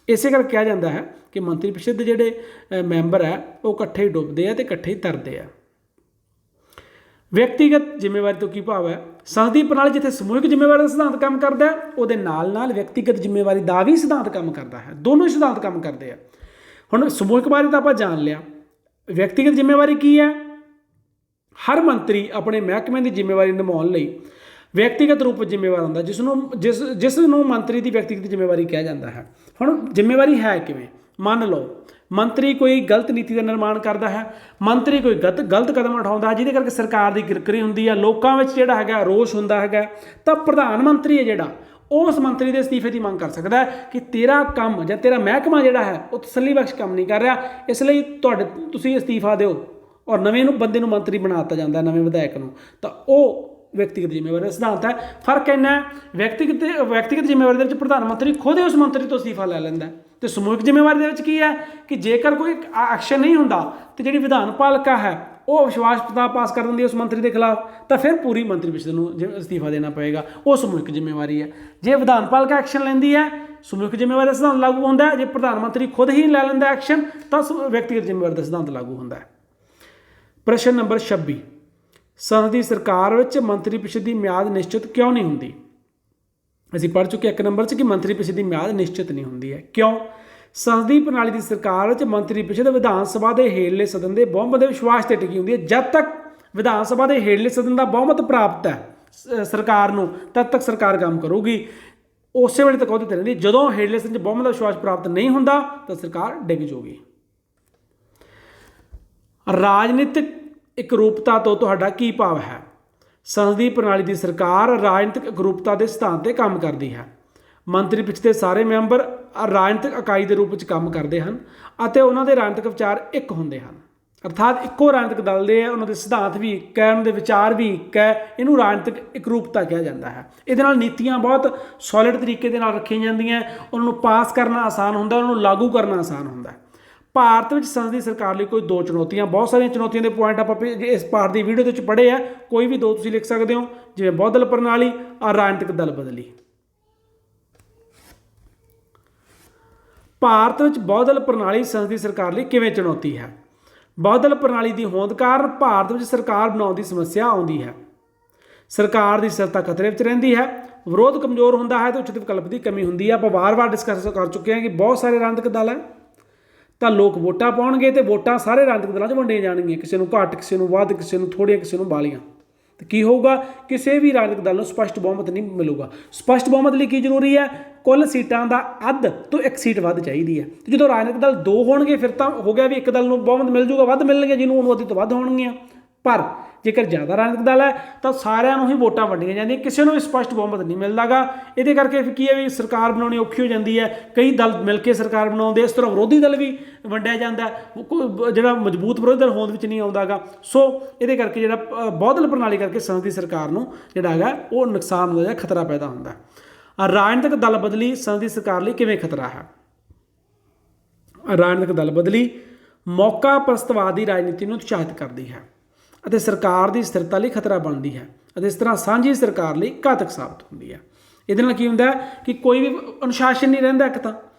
ਇਸੇ ਕਰਕੇ ਕਿਹਾ ਜਾਂਦਾ ਹੈ ਕਿ ਮੰਤਰੀ ਪ੍ਰੀਸ਼ਦ ਦੇ ਜਿਹੜੇ ਮੈਂਬਰ ਹੈ ਉਹ ਇਕੱਠੇ ਹੀ ਡੁੱਬਦੇ ਆ ਤੇ ਇਕੱਠੇ ਹੀ ਤਰਦੇ ਆ। ਵਿਅਕਤੀਗਤ ਜ਼ਿੰਮੇਵਾਰੀ ਤੋਂ ਕੀ ਭਾਵ ਹੈ? ਸੰਸਦੀ ਪ੍ਰਣਾਲੀ ਜਿੱਥੇ ਸਮੂਹਿਕ ਜ਼ਿੰਮੇਵਾਰੀ ਦਾ ਸਿਧਾਂਤ ਕੰਮ ਕਰਦਾ ਹੈ, ਉਹਦੇ ਨਾਲ ਨਾਲ ਵਿਅਕਤੀਗਤ ਜ਼ਿੰਮੇਵਾਰੀ ਦਾ ਵੀ ਸਿਧਾਂਤ ਕੰਮ ਕਰਦਾ ਹੈ। ਦੋਨੋਂ ਹੀ ਸਿਧਾਂਤ ਕੰਮ ਕਰਦੇ ਆ। ਹੁਣ ਸਮੂਹਿਕ ਬਾਰੇ ਤਾਂ ਆਪਾਂ ਜਾਣ ਲਿਆ, ਵਿਅਕਤੀਗਤ ਜ਼ਿੰਮੇਵਾਰੀ ਕੀ ਹੈ? ਹਰ ਮੰਤਰੀ ਆਪਣੇ ਮਹਿਕਮੇ ਦੀ ਜ਼ਿੰਮੇਵਾਰੀ ਨਿਭਾਉਣ ਲਈ ਵਿਅਕਤੀਗਤ ਰੂਪ ਵਿੱਚ ਜ਼ਿੰਮੇਵਾਰ ਹੁੰਦਾ, ਜਿਸ ਨੂੰ ਮੰਤਰੀ ਦੀ ਵਿਅਕਤੀਗਤ ਜ਼ਿੰਮੇਵਾਰੀ ਕਿਹਾ ਜਾਂਦਾ ਹੈ। ਹੁਣ ਜ਼ਿੰਮੇਵਾਰੀ ਹੈ ਕਿਵੇਂ? ਮੰਨ ਲਓ ਮੰਤਰੀ ਕੋਈ ਗਲਤ ਨੀਤੀ ਦਾ ਨਿਰਮਾਣ ਕਰਦਾ ਹੈ, ਮੰਤਰੀ ਕੋਈ ਗਲਤ ਕਦਮ ਉਠਾਉਂਦਾ ਹੈ ਜਿਹਦੇ ਕਰਕੇ ਸਰਕਾਰ ਦੀ ਕਿਰਕਰੀ ਹੁੰਦੀ ਹੈ, ਲੋਕਾਂ ਵਿੱਚ ਜਿਹੜਾ ਹੈਗਾ ਰੋਸ਼ ਹੁੰਦਾ ਹੈਗਾ, ਤਾਂ ਪ੍ਰਧਾਨ ਮੰਤਰੀ ਹੈ ਜਿਹੜਾ ਉਸ ਮੰਤਰੀ ਦੇ ਅਸਤੀਫੇ ਦੀ ਮੰਗ ਕਰ ਸਕਦਾ ਹੈ ਕਿ ਤੇਰਾ ਕੰਮ ਜਾਂ ਤੇਰਾ ਮਹਿਕਮਾ ਜਿਹੜਾ ਹੈ ਉਹ ਤਸੱਲੀ ਬਖਸ਼ ਕੰਮ ਨਹੀਂ ਕਰ ਰਿਹਾ, ਇਸ ਲਈ ਤੁਸੀਂ ਅਸਤੀਫਾ ਦਿਓ ਔਰ ਨਵੇਂ ਬੰਦੇ ਨੂੰ ਮੰਤਰੀ ਬਣਾ ਦਿੱਤਾ ਜਾਂਦਾ, ਨਵੇਂ ਵਿਧਾਇਕ ਨੂੰ। ਤਾਂ ਉਹ ਵਿਅਕਤੀਗਤ ਜ਼ਿੰਮੇਵਾਰੀ ਦਾ ਸਿਧਾਂਤ ਹੈ। ਫਰਕ ਇੰਨਾ ਹੈ, ਵਿਅਕਤੀਗਤ ਜ਼ਿੰਮੇਵਾਰੀ ਦੇ ਵਿੱਚ ਪ੍ਰਧਾਨ ਮੰਤਰੀ ਖੁਦ ਹੀ ਉਸ ਮੰਤਰੀ ਤੋਂ ਅਸਤੀਫਾ ਲੈ ਲੈਂਦਾ, ਤੇ ਸਮੂਹਿਕ ਜ਼ਿੰਮੇਵਾਰੀ ਦੇ ਵਿੱਚ ਕੀ ਹੈ ਕਿ ਜੇਕਰ ਕੋਈ ਐਕਸ਼ਨ ਨਹੀਂ ਹੁੰਦਾ ਤੇ ਜਿਹੜੀ ਵਿਧਾਨ ਪਾਲਿਕਾ ਹੈ ਉਹ ਵਿਸ਼ਵਾਸ ਪ੍ਰਸਤਾਵ ਪਾਸ ਕਰ ਦਿੰਦੀ ਹੈ ਉਸ ਮੰਤਰੀ ਦੇ ਖਿਲਾਫ, ਤਾਂ ਫਿਰ ਪੂਰੀ ਮੰਤਰੀ ਪ੍ਰੀਸ਼ਦ ਨੂੰ ਅਸਤੀਫਾ ਦੇਣਾ ਪਏਗਾ। ਉਹ ਸਮੂਹਿਕ ਜ਼ਿੰਮੇਵਾਰੀ ਹੈ। ਜੇ ਵਿਧਾਨ ਪਾਲਿਕਾ ਐਕਸ਼ਨ ਲੈਂਦੀ ਹੈ ਸਮੂਹਿਕ ਜ਼ਿੰਮੇਵਾਰੀ ਦਾ ਸਿਧਾਂਤ ਲਾਗੂ ਹੁੰਦਾ ਹੈ, ਜੇ ਪ੍ਰਧਾਨ ਮੰਤਰੀ ਖੁਦ ਹੀ ਲੈ ਲੈਂਦਾ ਐਕਸ਼ਨ ਤਾਂ ਵਿਅਕਤੀਗਤ ਜ਼ਿੰਮੇਵਾਰੀ ਦਾ ਸਿਧਾਂਤ ਲਾਗੂ ਹੁੰਦਾ ਹੈ। ਪ੍ਰਸ਼ਨ ਨੰਬਰ 26, ਸੰਸਦੀ ਸਰਕਾਰ ਵਿੱਚ ਮੰਤਰੀ ਪ੍ਰੀਸ਼ਦ ਦੀ ਮਿਆਦ ਨਿਸ਼ਚਿਤ ਕਿਉਂ ਨਹੀਂ ਹੁੰਦੀ? ਅਸੀਂ ਪੜ੍ਹ ਚੁੱਕੇ 1 ਨੰਬਰ 'ਚ ਕਿ ਮੰਤਰੀ ਪ੍ਰੀਸ਼ਦ ਦੀ ਮਿਆਦ ਨਿਸ਼ਚਿਤ ਨਹੀਂ ਹੁੰਦੀ ਹੈ। ਕਿਉਂ? ਸੰਸਦੀ ਪ੍ਰਣਾਲੀ ਦੀ ਸਰਕਾਰ ਵਿੱਚ ਮੰਤਰੀ ਪ੍ਰੀਸ਼ਦ ਵਿਧਾਨ ਸਭਾ ਦੇ ਹੇਠਲੇ ਸਦਨ ਦੇ ਬਹੁਮਤ ਦੇ ਵਿਸ਼ਵਾਸ ਤੇ ਟਿਕੀ ਹੁੰਦੀ ਹੈ। ਜਦ ਤੱਕ ਵਿਧਾਨ ਸਭਾ ਦੇ ਹੇਠਲੇ ਸਦਨ ਦਾ ਬਹੁਮਤ ਪ੍ਰਾਪਤ ਹੈ ਸਰਕਾਰ ਨੂੰ, ਤਦ ਤੱਕ ਸਰਕਾਰ ਕੰਮ ਕਰੂਗੀ, ਉਸੇ ਵੇਲੇ ਤੱਕ ਉਹਦੇ ਤੇ ਰਹਿੰਦੀ। ਜਦੋਂ ਹੇਠਲੇ ਸਦਨ 'ਚ ਬਹੁਮਤ ਦਾ ਵਿਸ਼ਵਾਸ ਪ੍ਰਾਪਤ ਨਹੀਂ ਹੁੰਦਾ ਤਾਂ ਸਰਕਾਰ ਡਿੱਗ ਜਾਊਗੀ। ਰਾਜਨੀਤਿਕ ਇਕਰੂਪਤਾ ਤੋਂ ਤੁਹਾਡਾ ਕੀ ਭਾਵ ਹੈ? ਸੰਸਦੀ ਪ੍ਰਣਾਲੀ ਦੀ ਸਰਕਾਰ ਰਾਜਨੀਤਿਕ ਇਕਰੂਪਤਾ ਦੇ ਸਿਧਾਂਤ 'ਤੇ ਕੰਮ ਕਰਦੀ ਹੈ। ਮੰਤਰੀ ਪ੍ਰੀਸ਼ਦ ਦੇ ਸਾਰੇ ਮੈਂਬਰ ਰਾਜਨੀਤਿਕ ਇਕਾਈ ਦੇ ਰੂਪ ਵਿੱਚ ਕੰਮ ਕਰਦੇ ਹਨ ਅਤੇ ਉਹਨਾਂ ਦੇ ਰਾਜਨੀਤਿਕ ਵਿਚਾਰ ਇੱਕ ਹੁੰਦੇ ਹਨ, ਅਰਥਾਤ ਇੱਕੋ ਰਾਜਨੀਤਿਕ ਦਲ ਦੇ ਹੈ, ਉਹਨਾਂ ਦੇ ਸਿਧਾਂਤ ਵੀ ਇੱਕ ਹੈ, ਉਹਨਾਂ ਦੇ ਵਿਚਾਰ ਵੀ ਇੱਕ ਹੈ। ਇਹਨੂੰ ਰਾਜਨੀਤਿਕ ਇਕਰੂਪਤਾ ਕਿਹਾ ਜਾਂਦਾ ਹੈ। ਇਹਦੇ ਨਾਲ ਨੀਤੀਆਂ ਬਹੁਤ ਸੋਲਿਡ ਤਰੀਕੇ ਦੇ ਨਾਲ ਰੱਖੀਆਂ ਜਾਂਦੀਆਂ, ਉਹਨਾਂ ਨੂੰ ਪਾਸ ਕਰਨਾ ਆਸਾਨ ਹੁੰਦਾ, ਉਹਨਾਂ ਨੂੰ ਲਾਗੂ ਕਰਨਾ ਆਸਾਨ ਹੁੰਦਾ। ਭਾਰਤ ਵਿੱਚ ਸੰਸਦੀ ਸਰਕਾਰ ਲਈ ਕੋਈ ਦੋ ਚੁਣੌਤੀਆਂ, ਬਹੁਤ ਸਾਰੀਆਂ ਚੁਣੌਤੀਆਂ ਦੇ ਪੁਆਇੰਟ ਆਪਾਂ ਇਸ ਪਾਠ ਦੀ ਵੀਡੀਓ ਦੇ ਵਿੱਚ ਪੜ੍ਹੇ ਆ, ਕੋਈ ਵੀ ਦੋ ਤੁਸੀਂ ਲਿਖ ਸਕਦੇ ਹੋ, ਜਿਵੇਂ ਬਹੁਦਲ ਪ੍ਰਣਾਲੀ ਔਰ ਰਾਜਨੀਤਿਕ ਦਲ ਬਦਲੀ। ਭਾਰਤ ਵਿੱਚ ਬਹੁਦਲ ਪ੍ਰਣਾਲੀ ਸੰਸਦੀ ਸਰਕਾਰ ਲਈ ਕਿਵੇਂ ਚੁਣੌਤੀ ਹੈ? ਬਹੁਦਲ ਪ੍ਰਣਾਲੀ ਦੀ ਹੋਂਦ ਕਾਰਨ ਭਾਰਤ ਵਿੱਚ ਸਰਕਾਰ ਬਣਾਉਣ ਦੀ ਸਮੱਸਿਆ ਆਉਂਦੀ ਹੈ। ਸਰਕਾਰ ਦੀ ਸਥਿਰਤਾ ਖਤਰੇ ਵਿੱਚ ਰਹਿੰਦੀ ਹੈ, ਵਿਰੋਧ ਕਮਜ਼ੋਰ ਹੁੰਦਾ ਹੈ ਤੇ ਉਚਿਤ ਵਿਕਲਪ ਦੀ ਕਮੀ ਹੁੰਦੀ ਹੈ। ਆਪਾਂ ਵਾਰ-ਵਾਰ ਡਿਸਕਸ ਕਰ ਚੁੱਕੇ ਹਾਂ ਕਿ ਬਹੁਤ ਸਾਰੇ ਰਾਜਨੀਤਿਕ ਦਲ ਹੈ ਤਾਂ ਲੋਕ ਵੋਟਾਂ ਪਾਉਣਗੇ ਤੇ ਵੋਟਾਂ ਸਾਰੇ ਰਾਜਨੀਤਿਕ ਦਲਾਂ 'ਚ ਵੰਡੀਆਂ ਜਾਣਗੀਆਂ, ਕਿਸੇ ਨੂੰ ਘੱਟ, ਕਿਸੇ ਨੂੰ ਵੱਧ, ਕਿਸੇ ਨੂੰ ਥੋੜ੍ਹੀਆਂ, ਕਿਸੇ ਨੂੰ ਬਾਲੀਆਂ। ਤਾਂ ਕੀ ਹੋਊਗਾ? ਕਿਸੇ ਵੀ ਰਾਜਨੀਤਿਕ ਦਲ ਨੂੰ ਸਪਸ਼ਟ ਬਹੁਮਤ ਨਹੀਂ ਮਿਲੂਗਾ। ਸਪਸ਼ਟ ਬਹੁਮਤ ਲਈ ਕੀ ਜ਼ਰੂਰੀ ਹੈ? ਕੁੱਲ ਸੀਟਾਂ ਦਾ ਅੱਧ ਤੋਂ 1 ਸੀਟ ਵੱਧ ਚਾਹੀਦੀ ਹੈ। ਤੇ ਜਦੋਂ ਰਾਜਨੀਤਿਕ ਦਲ 2 ਹੋਣਗੇ ਫਿਰ ਤਾਂ ਹੋ ਗਿਆ ਵੀ ਇੱਕ ਦਲ ਨੂੰ ਬਹੁਮਤ ਮਿਲ ਜੂਗਾ, ਵੱਧ ਮਿਲਣਗੇ, ਜਿਹਨੂੰ ਉਹਨੂੰ ਅੱਧੀ ਤੋਂ ਵੱਧ ਹੋਣਗੀਆਂ। ਪਰ ਜੇਕਰ ਜ਼ਿਆਦਾ ਰਾਜਨੀਤਿਕ ਦਲ ਹੈ ਤਾਂ ਸਾਰਿਆਂ ਨੂੰ ਹੀ ਵੋਟਾਂ ਵੰਡੀਆਂ ਜਾਂਦੀਆਂ, ਕਿਸੇ ਨੂੰ ਵੀ ਸਪਸ਼ਟ ਬਹੁਮਤ ਨਹੀਂ ਮਿਲਦਾ ਗਾ। ਇਹਦੇ ਕਰਕੇ ਕੀ ਹੈ ਵੀ ਸਰਕਾਰ ਬਣਾਉਣੀ ਔਖੀ ਹੋ ਜਾਂਦੀ ਹੈ, ਕਈ ਦਲ ਮਿਲ ਕੇ ਸਰਕਾਰ ਬਣਾਉਂਦੇ, ਇਸ ਤਰ੍ਹਾਂ ਵਿਰੋਧੀ ਦਲ ਵੀ ਵੰਡਿਆ ਜਾਂਦਾ, ਜਿਹੜਾ ਮਜ਼ਬੂਤ ਵਿਰੋਧੀ ਦਲ ਹੋਂਦ ਵਿੱਚ ਨਹੀਂ ਆਉਂਦਾ ਗਾ। ਸੋ ਇਹਦੇ ਕਰਕੇ ਜਿਹੜਾ ਬਹੁਦਲ ਪ੍ਰਣਾਲੀ ਕਰਕੇ ਸੰਸਦੀ ਸਰਕਾਰ ਨੂੰ ਜਿਹੜਾ ਹੈਗਾ ਉਹ ਨੁਕਸਾਨ ਹੁੰਦਾ ਜਾਂ ਖਤਰਾ ਪੈਦਾ ਹੁੰਦਾ। ਰਾਜਨੀਤਿਕ ਦਲ ਬਦਲੀ ਸੰਸਦੀ ਸਰਕਾਰ ਲਈ ਕਿਵੇਂ ਖਤਰਾ ਹੈ? ਰਾਜਨੀਤਿਕ ਦਲ ਬਦਲੀ ਮੌਕਾ ਪ੍ਰਸਤਵਾਦੀ ਰਾਜਨੀਤੀ ਨੂੰ ਉਤਸ਼ਾਹਿਤ ਕਰਦੀ ਹੈ ਅਤੇ ਸਰਕਾਰ ਦੀ ਸਥਿਰਤਾ ਲਈ ਖਤਰਾ ਬਣਦੀ ਹੈ ਅਤੇ ਇਸ ਤਰ੍ਹਾਂ ਸਾਂਝੀ ਸਰਕਾਰ ਲਈ ਘਾਤਕ ਸਾਬਤ ਹੁੰਦੀ ਹੈ। ਇਹਦੇ ਨਾਲ ਕੀ ਹੁੰਦਾ ਕਿ ਕੋਈ ਵੀ ਅਨੁਸ਼ਾਸਨ ਨਹੀਂ ਰਹਿੰਦਾ। ਇੱਕ ਤਾਂ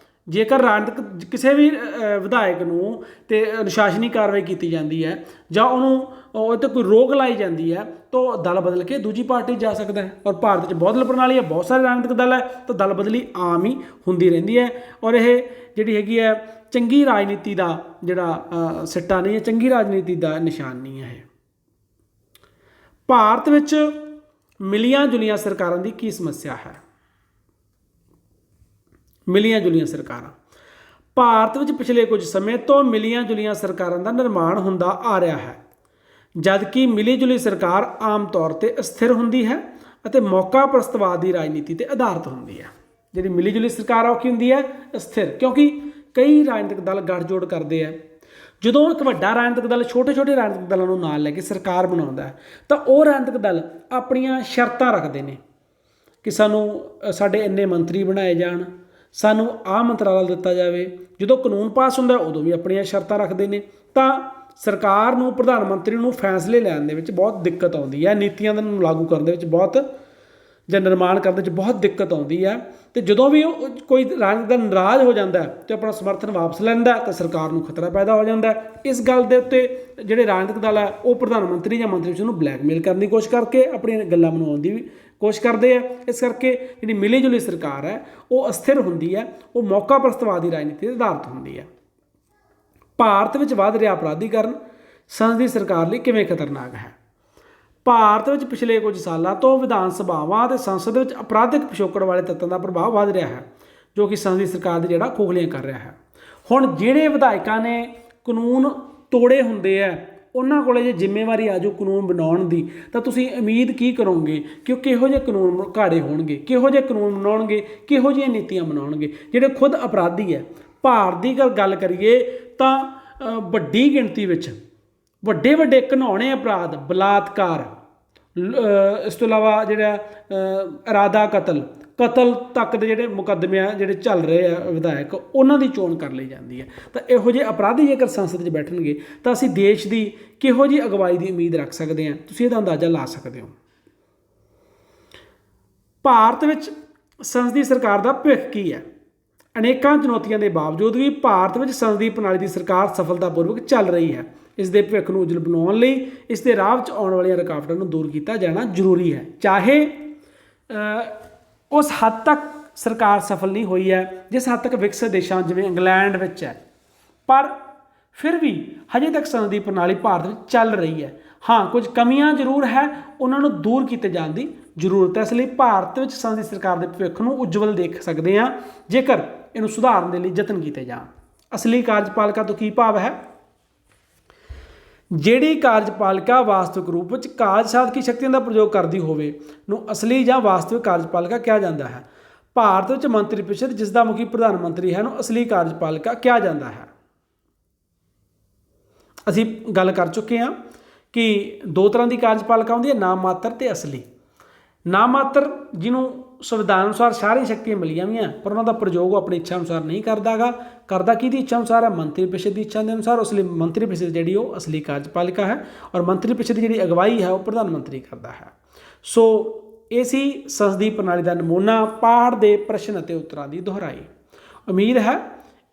ਜੇਕਰ ਰਾਜਨੀਤਿਕ ਕਿਸੇ ਵੀ ਵਿਧਾਇਕ ਨੂੰ ਤੇ ਅਨੁਸ਼ਾਸਨੀ ਕਾਰਵਾਈ ਕੀਤੀ ਜਾਂਦੀ ਹੈ ਜਾਂ ਉਹਨੂੰ ਉਹ 'ਤੇ ਕੋਈ ਰੋਕ ਲਾਈ ਜਾਂਦੀ ਹੈ ਤਾਂ ਉਹ ਦਲ ਬਦਲ ਕੇ ਦੂਜੀ ਪਾਰਟੀ ਜਾ ਸਕਦਾ ਹੈ। ਔਰ ਭਾਰਤ 'ਚ ਬਹੁਤ ਪ੍ਰਣਾਲੀ ਹੈ, ਬਹੁਤ ਸਾਰੇ ਰਾਜਨੀਤਿਕ ਦਲ ਹੈ, ਤਾਂ ਦਲ ਬਦਲੀ ਆਮ ਹੀ ਹੁੰਦੀ ਰਹਿੰਦੀ ਹੈ। ਔਰ ਇਹ ਜਿਹੜੀ ਹੈਗੀ ਹੈ ਚੰਗੀ ਰਾਜਨੀਤੀ ਦਾ ਜਿਹੜਾ ਸਿੱਟਾ ਨਹੀਂ ਹੈ, ਚੰਗੀ ਰਾਜਨੀਤੀ ਦਾ ਨਿਸ਼ਾਨ ਨਹੀਂ ਹੈ। ਇਹ ਭਾਰਤ ਵਿੱਚ ਮਿਲੀਆਂ ਜੁਲੀਆਂ ਸਰਕਾਰਾਂ ਦੀ ਕੀ ਸਮੱਸਿਆ ਹੈ? ਮਿਲੀਆਂ ਜੁਲੀਆਂ ਸਰਕਾਰਾਂ ਭਾਰਤ ਵਿੱਚ ਪਿਛਲੇ ਕੁਝ ਸਮੇਂ ਤੋਂ ਮਿਲੀਆਂ ਜੁਲੀਆਂ ਸਰਕਾਰਾਂ ਦਾ ਨਿਰਮਾਣ ਹੁੰਦਾ ਆ ਰਿਹਾ ਹੈ, ਜਦਕਿ ਮਿਲੀ ਜੁਲੀ ਸਰਕਾਰ ਆਮ ਤੌਰ 'ਤੇ ਅਸਥਿਰ ਹੁੰਦੀ ਹੈ ਅਤੇ ਮੌਕਾ ਪ੍ਰਸਤਵਾਦ ਦੀ ਰਾਜਨੀਤੀ 'ਤੇ ਆਧਾਰਿਤ ਹੁੰਦੀ ਹੈ। ਜਿਹੜੀ ਮਿਲੀ ਜੁਲੀ ਸਰਕਾਰ ਆ ਉਹ ਕੀ ਹੁੰਦੀ ਹੈ? ਅਸਥਿਰ, ਕਿਉਂਕਿ ਕਈ ਰਾਜਨੀਤਿਕ ਦਲ ਗੱਠਜੋੜ ਕਰਦੇ ਆ। ਜਦੋਂ ਇੱਕ ਵੱਡਾ ਰਾਜਨੀਤਿਕ ਦਲ ਛੋਟੇ ਛੋਟੇ ਰਾਜਨੀਤਿਕ ਦਲਾਂ ਨੂੰ ਨਾਲ ਲੈ ਕੇ ਸਰਕਾਰ ਬਣਾਉਂਦਾ ਤਾਂ ਉਹ ਰਾਜਨੀਤਿਕ ਦਲ ਆਪਣੀਆਂ ਸ਼ਰਤਾਂ ਰੱਖਦੇ ਨੇ ਕਿ ਸਾਨੂੰ ਸਾਡੇ ਇੰਨੇ ਮੰਤਰੀ ਬਣਾਏ ਜਾਣ, ਸਾਨੂੰ ਆਹ ਮੰਤਰਾਲਾ ਦਿੱਤਾ ਜਾਵੇ। ਜਦੋਂ ਕਾਨੂੰਨ ਪਾਸ ਹੁੰਦਾ ਉਦੋਂ ਵੀ ਆਪਣੀਆਂ ਸ਼ਰਤਾਂ ਰੱਖਦੇ ਨੇ। ਤਾਂ ਸਰਕਾਰ ਨੂੰ, ਪ੍ਰਧਾਨ ਮੰਤਰੀ ਨੂੰ ਫੈਸਲੇ ਲੈਣ ਦੇ ਵਿੱਚ ਬਹੁਤ ਦਿੱਕਤ ਆਉਂਦੀ ਹੈ, ਨੀਤੀਆਂ ਨੂੰ ਲਾਗੂ ਕਰਨ ਦੇ ਵਿੱਚ ਬਹੁਤ ਜਾਂ ਨਿਰਮਾਣ ਕਰਨ ਵਿੱਚ ਬਹੁਤ ਦਿੱਕਤ ਆਉਂਦੀ ਹੈ। ਅਤੇ ਜਦੋਂ ਵੀ ਉਹ ਕੋਈ ਰਾਜਨੀਤਿਕ ਦਲ ਨਾਰਾਜ਼ ਹੋ ਜਾਂਦਾ ਅਤੇ ਆਪਣਾ ਸਮਰਥਨ ਵਾਪਸ ਲੈਂਦਾ ਤਾਂ ਸਰਕਾਰ ਨੂੰ ਖਤਰਾ ਪੈਦਾ ਹੋ ਜਾਂਦਾ। ਇਸ ਗੱਲ ਦੇ ਉੱਤੇ ਜਿਹੜੇ ਰਾਜਨੀਤਿਕ ਦਲ ਹੈ ਉਹ ਪ੍ਰਧਾਨ ਮੰਤਰੀ ਜਾਂ ਮੰਤਰੀ ਨੂੰ ਬਲੈਕਮੇਲ ਕਰਨ ਦੀ ਕੋਸ਼ਿਸ਼ ਕਰਕੇ ਆਪਣੀਆਂ ਗੱਲਾਂ ਮਨਾਉਣ ਦੀ ਵੀ ਕੋਸ਼ਿਸ਼ ਕਰਦੇ ਆ। ਇਸ ਕਰਕੇ ਜਿਹੜੀ ਮਿਲੀ ਜੁਲੀ ਸਰਕਾਰ ਹੈ ਉਹ ਅਸਥਿਰ ਹੁੰਦੀ ਹੈ, ਉਹ ਮੌਕਾ ਪ੍ਰਸਤਵਾਦੀ ਰਾਜਨੀਤੀ 'ਤੇ ਆਧਾਰਿਤ ਹੁੰਦੀ ਹੈ। ਭਾਰਤ ਵਿੱਚ ਵੱਧ ਰਿਹਾ ਅਪਰਾਧੀਕਰਨ ਸੰਸਦੀ ਸਰਕਾਰ ਲਈ ਕਿਵੇਂ ਖਤਰਨਾਕ ਹੈ? ਭਾਰਤ ਵਿੱਚ ਪਿਛਲੇ ਕੁਝ ਸਾਲਾਂ ਤੋਂ ਵਿਧਾਨ ਸਭਾਵਾਂ ਅਤੇ ਸੰਸਦ ਵਿੱਚ ਅਪਰਾਧਿਕ ਪਿਛੋਕੜ ਵਾਲੇ ਤੱਤਾਂ ਦਾ ਪ੍ਰਭਾਵ ਵੱਧ ਰਿਹਾ ਹੈ, ਜੋ ਕਿ ਸੰਸਦੀ ਸਰਕਾਰ ਦੀ ਜਿਹੜਾ ਖੋਖਲੀਆਂ ਕਰ ਰਿਹਾ ਹੈ। ਹੁਣ ਜਿਹੜੇ ਵਿਧਾਇਕਾਂ ਨੇ ਕਾਨੂੰਨ ਤੋੜੇ ਹੁੰਦੇ ਆ ਉਹਨਾਂ ਕੋਲ ਜੇ ਜ਼ਿੰਮੇਵਾਰੀ ਆ ਜਾਓ ਕਾਨੂੰਨ ਬਣਾਉਣ ਦੀ, ਤਾਂ ਤੁਸੀਂ ਉਮੀਦ ਕੀ ਕਰੋਗੇ ਕਿ ਉਹ ਕਿਹੋ ਜਿਹੇ ਕਾਨੂੰਨ ਘਾੜੇ ਹੋਣਗੇ, ਕਿਹੋ ਜਿਹੇ ਕਾਨੂੰਨ ਬਣਾਉਣਗੇ, ਕਿਹੋ ਜਿਹੀਆਂ ਨੀਤੀਆਂ ਬਣਾਉਣਗੇ। ਜਿਹੜੇ ਖੁਦ ਅਪਰਾਧੀ ਹੈ, ਭਾਰਤ ਦੀ ਗੱਲ ਕਰੀਏ ਤਾਂ ਵੱਡੀ ਗਿਣਤੀ ਵਿੱਚ ਵੱਡੇ ਵੱਡੇ ਘਿਨਾਉਣੇ ਅਪਰਾਧ, ਬਲਾਤਕਾਰ, ਇਸ ਤੋਂ ਇਲਾਵਾ ਜਿਹੜਾ ਇਰਾਦਾ ਕਤਲ ਤੱਕ ਦੇ ਜਿਹੜੇ ਮੁਕੱਦਮੇ ਆ ਜਿਹੜੇ ਚੱਲ ਰਹੇ ਆ ਵਿਧਾਇਕ, ਉਹਨਾਂ ਦੀ ਚੋਣ ਕਰ ਲਈ ਜਾਂਦੀ ਹੈ। ਤਾਂ ਇਹੋ ਜਿਹੇ ਅਪਰਾਧੀ ਜੇਕਰ ਸੰਸਦ 'ਚ ਬੈਠਣਗੇ ਤਾਂ ਅਸੀਂ ਦੇਸ਼ ਦੀ ਕਿਹੋ ਜਿਹੀ ਅਗਵਾਈ ਦੀ ਉਮੀਦ ਰੱਖ ਸਕਦੇ ਹਾਂ, ਤੁਸੀਂ ਇਹਦਾ ਅੰਦਾਜ਼ਾ ਲਾ ਸਕਦੇ ਹੋ। ਭਾਰਤ ਵਿੱਚ ਸੰਸਦੀ ਸਰਕਾਰ ਦਾ ਭਵਿੱਖ ਕੀ ਹੈ? ਅਨੇਕਾਂ ਚੁਣੌਤੀਆਂ ਦੇ ਬਾਵਜੂਦ ਵੀ ਭਾਰਤ ਵਿੱਚ ਸੰਸਦੀ ਪ੍ਰਣਾਲੀ ਦੀ ਸਰਕਾਰ ਸਫਲਤਾਪੂਰਵਕ ਚੱਲ ਰਹੀ ਹੈ। ਇਸ ਦੇ ਭਵਿੱਖ ਨੂੰ ਉਜਲ ਬਣਾਉਣ ਲਈ ਇਸ ਦੇ ਰਾਹ ਵਿੱਚ ਆਉਣ ਵਾਲੀਆਂ ਰੁਕਾਵਟਾਂ ਨੂੰ ਦੂਰ ਕੀਤਾ ਜਾਣਾ ਜ਼ਰੂਰੀ ਹੈ। ਚਾਹੇ ਉਸ ਹੱਦ ਤੱਕ ਸਰਕਾਰ ਸਫਲ ਨਹੀਂ ਹੋਈ ਹੈ ਜਿਸ ਹੱਦ ਤੱਕ ਵਿਕਸਿਤ ਦੇਸ਼ਾਂ ਜਿਵੇਂ ਇੰਗਲੈਂਡ ਵਿੱਚ ਹੈ, ਪਰ ਫਿਰ ਵੀ ਹਜੇ ਤੱਕ ਸੰਸਦੀ ਪ੍ਰਣਾਲੀ ਭਾਰਤ ਵਿੱਚ ਚੱਲ ਰਹੀ ਹੈ। ਹਾਂ, ਕੁਝ ਕਮੀਆਂ ਜ਼ਰੂਰ ਹੈ, ਉਹਨਾਂ ਨੂੰ ਦੂਰ ਕੀਤੇ ਜਾਣ ਦੀ ਜ਼ਰੂਰਤ ਹੈ। ਇਸ ਲਈ ਭਾਰਤ ਵਿੱਚ ਸੰਸਦੀ ਸਰਕਾਰ ਦੇ ਭਵਿੱਖ ਨੂੰ ਉਜਵਲ ਦੇਖ ਸਕਦੇ ਹਾਂ ਜੇਕਰ ਇਹਨੂੰ ਸੁਧਾਰਨ ਦੇ ਲਈ ਯਤਨ ਕੀਤੇ ਜਾਣ। ਅਸਲੀ ਕਾਰਜਪਾਲਿਕਾ ਤੋਂ ਕੀ ਭਾਵ ਹੈ? ਜਿਹੜੀ ਕਾਰਜਪਾਲਿਕਾ ਵਾਸਤਵਿਕ ਰੂਪ ਵਿੱਚ ਕਾਰਜ ਸਾਧਕੀ ਸ਼ਕਤੀਆਂ ਦਾ ਪ੍ਰਯੋਗ ਕਰਦੀ ਹੋਵੇ ਨੂੰ ਅਸਲੀ ਜਾਂ ਵਾਸਤਵਿਕ ਕਾਰਜਪਾਲਿਕਾ ਕਿਹਾ ਜਾਂਦਾ ਹੈ। ਭਾਰਤ ਵਿੱਚ ਮੰਤਰੀ ਪ੍ਰੀਸ਼ਦ ਜਿਸ ਦਾ ਮੁਖੀ ਪ੍ਰਧਾਨ ਮੰਤਰੀ ਹੈ ਨੂੰ ਅਸਲੀ ਕਾਰਜਪਾਲਿਕਾ ਕਿਹਾ ਜਾਂਦਾ ਹੈ। ਅਸੀਂ ਗੱਲ ਕਰ ਚੁੱਕੇ ਹਾਂ ਕਿ ਦੋ ਤਰ੍ਹਾਂ ਦੀ ਕਾਰਜਪਾਲਿਕਾ ਹੁੰਦੀ ਹੈ, ਨਾਮ ਮਾਤਰ ਅਤੇ ਅਸਲੀ। ਨਾਮ ਮਾਤਰ ਜਿਹਨੂੰ ਸੰਵਿਧਾਨ ਅਨੁਸਾਰ ਸਾਰੀਆਂ ਸ਼ਕਤੀਆਂ ਮਿਲੀਆਂ ਹੋਈਆਂ ਪਰ ਉਹਨਾਂ ਦਾ ਪ੍ਰਯੋਗ ਉਹ ਆਪਣੀ ਇੱਛਾ ਅਨੁਸਾਰ ਨਹੀਂ ਕਰਦਾ ਕਰਦਾ ਕਿਹਦੀ ਇੱਛਾ ਅਨੁਸਾਰ ਹੈ? ਮੰਤਰੀ ਪ੍ਰੀਸ਼ਦ ਦੀ ਇੱਛਾ ਦੇ ਅਨੁਸਾਰ। ਉਸ ਲਈ ਮੰਤਰੀ ਪ੍ਰੀਸ਼ਦ ਜਿਹੜੀ ਉਹ ਅਸਲੀ ਕਾਰਜਪਾਲਿਕਾ ਹੈ ਔਰ ਮੰਤਰੀ ਪ੍ਰੀਸ਼ਦ ਦੀ ਜਿਹੜੀ ਅਗਵਾਈ ਹੈ ਉਹ ਪ੍ਰਧਾਨ ਮੰਤਰੀ ਕਰਦਾ ਹੈ। ਸੋ ਇਹ ਸੀ ਸੰਸਦੀ ਪ੍ਰਣਾਲੀ ਦਾ ਨਮੂਨਾ, ਪਾਠ ਦੇ ਪ੍ਰਸ਼ਨ ਅਤੇ ਉੱਤਰਾਂ ਦੀ ਦੁਹਰਾਈ। ਉਮੀਦ ਹੈ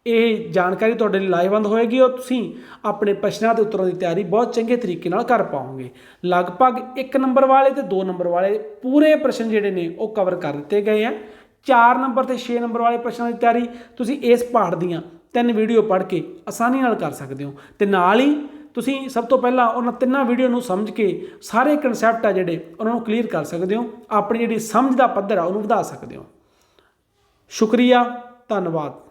ਇਹ ਜਾਣਕਾਰੀ ਤੁਹਾਡੇ ਲਈ ਲਾਹੇਵੰਦ ਹੋਏਗੀ ਔਰ ਤੁਸੀਂ ਆਪਣੇ ਪ੍ਰਸ਼ਨਾਂ ਅਤੇ ਉੱਤਰਾਂ ਦੀ ਤਿਆਰੀ ਬਹੁਤ ਚੰਗੇ ਤਰੀਕੇ ਨਾਲ ਕਰ ਪਾਓਗੇ। ਲਗਭਗ 1 ਨੰਬਰ ਵਾਲੇ ਅਤੇ 2 ਨੰਬਰ ਵਾਲੇ ਪੂਰੇ ਪ੍ਰਸ਼ਨ ਜਿਹੜੇ ਨੇ ਉਹ ਕਵਰ ਕਰ ਦਿੱਤੇ ਗਏ ਆ। 4 ਨੰਬਰ ਅਤੇ 6 ਨੰਬਰ ਵਾਲੇ ਪ੍ਰਸ਼ਨਾਂ ਦੀ ਤਿਆਰੀ ਤੁਸੀਂ ਇਸ ਪਾਠ ਦੀਆਂ 3 ਵੀਡੀਓ ਪੜ੍ਹ ਕੇ ਆਸਾਨੀ ਨਾਲ ਕਰ ਸਕਦੇ ਹੋ ਅਤੇ ਨਾਲ ਹੀ ਤੁਸੀਂ ਸਭ ਤੋਂ ਪਹਿਲਾਂ ਉਹਨਾਂ 3 ਵੀਡੀਓ ਨੂੰ ਸਮਝ ਕੇ ਸਾਰੇ ਕਨਸੈਪਟ ਆ ਜਿਹੜੇ ਉਹਨਾਂ ਨੂੰ ਕਲੀਅਰ ਕਰ ਸਕਦੇ ਹੋ। ਆਪਣੀ ਜਿਹੜੀ ਸਮਝ ਦਾ ਪੱਧਰ ਆ ਉਹਨੂੰ ਵਧਾ ਸਕਦੇ ਹੋ। ਸ਼ੁਕਰੀਆ, ਧੰਨਵਾਦ।